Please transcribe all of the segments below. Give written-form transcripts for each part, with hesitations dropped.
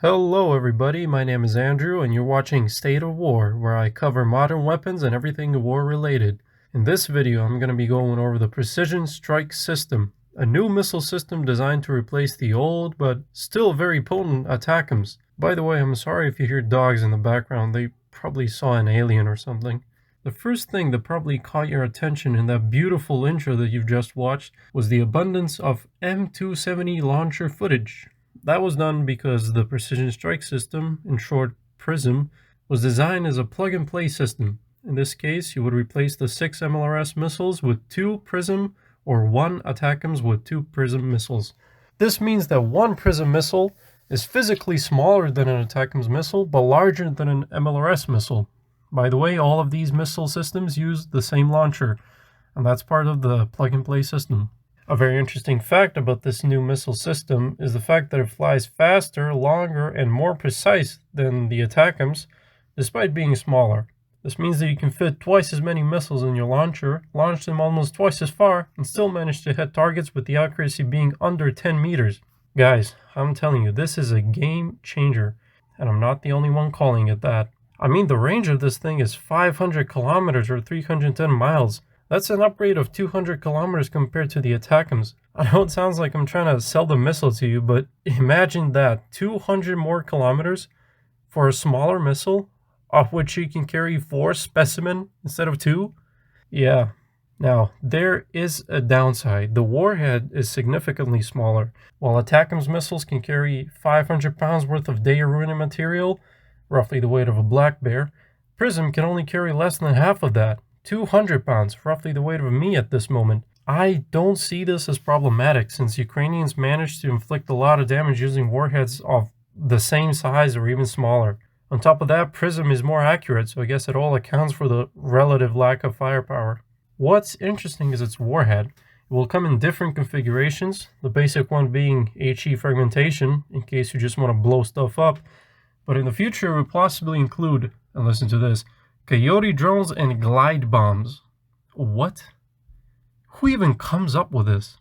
Hello everybody, my name is Andrew and you're watching State of War, where I cover modern weapons and everything war related. In this video I'm going to be going over the Precision Strike System, a new missile system designed to replace the old but still very potent ATACMS. By the way, I'm sorry if you hear dogs in the background, they probably saw an alien or something. The first thing that probably caught your attention in that beautiful intro that you've just watched was the abundance of M270 launcher footage. That was done because the Precision Strike System, in short PrSM, was designed as a plug-and-play system. In this case, you would replace the 6 MLRS missiles with 2 PrSM or 1 ATACMS with 2 PrSM missiles. This means that one PrSM missile is physically smaller than an ATACMS missile, but larger than an MLRS missile. By the way, all of these missile systems use the same launcher, and that's part of the plug-and-play system. A very interesting fact about this new missile system is the fact that it flies faster, longer, and more precise than the ATACMS, despite being smaller. This means that you can fit twice as many missiles in your launcher, launch them almost twice as far, and still manage to hit targets with the accuracy being under 10 meters. Guys, I'm telling you, this is a game changer, and I'm not the only one calling it that. I mean, the range of this thing is 500 kilometers or 310 miles. That's an upgrade of 200 kilometers compared to the ATACMS. I know it sounds like I'm trying to sell the missile to you, but imagine that, 200 more kilometers for a smaller missile, of which you can carry 4 specimen instead of 2? Yeah. Now, there is a downside. The warhead is significantly smaller. While ATACMS missiles can carry 500 pounds worth of day-ruining material, roughly the weight of a black bear, PrSM can only carry less than half of that. 200 pounds, roughly the weight of me at this moment. I don't see this as problematic since Ukrainians managed to inflict a lot of damage using warheads of the same size or even smaller. On top of that, PrSM is more accurate, so I guess it all accounts for the relative lack of firepower. What's interesting is its warhead. It will come in different configurations, the basic one being HE fragmentation, in case you just want to blow stuff up. But in the future, it will possibly include, and listen to this, Coyote drones and glide bombs. What? Who even comes up with this?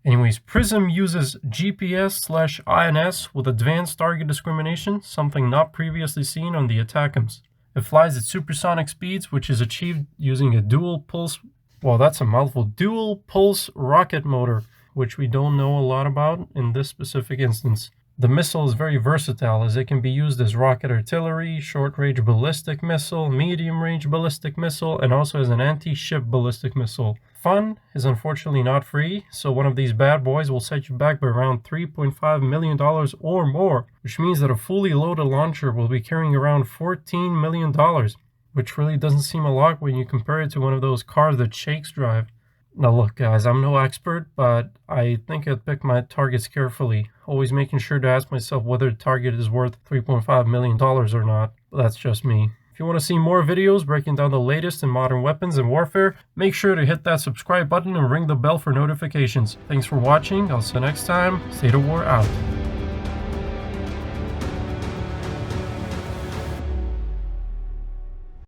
Anyways, PrSM uses GPS/INS with advanced target discrimination, something not previously seen on the ATACMS. It flies at supersonic speeds, which is achieved using a dual pulse rocket motor, which we don't know a lot about in this specific instance. The missile is very versatile as it can be used as rocket artillery, short-range ballistic missile, medium-range ballistic missile, and also as an anti-ship ballistic missile. Fun is unfortunately not free, so one of these bad boys will set you back by around $3.5 million or more, which means that a fully loaded launcher will be carrying around $14 million, which really doesn't seem a lot when you compare it to one of those cars that Shakes drive. Now look guys, I'm no expert, but I think I'd pick my targets carefully, always making sure to ask myself whether the target is worth $3.5 million or not, but that's just me. If you want to see more videos breaking down the latest in modern weapons and warfare, make sure to hit that subscribe button and ring the bell for notifications. Thanks for watching, I'll see you next time, State of War out.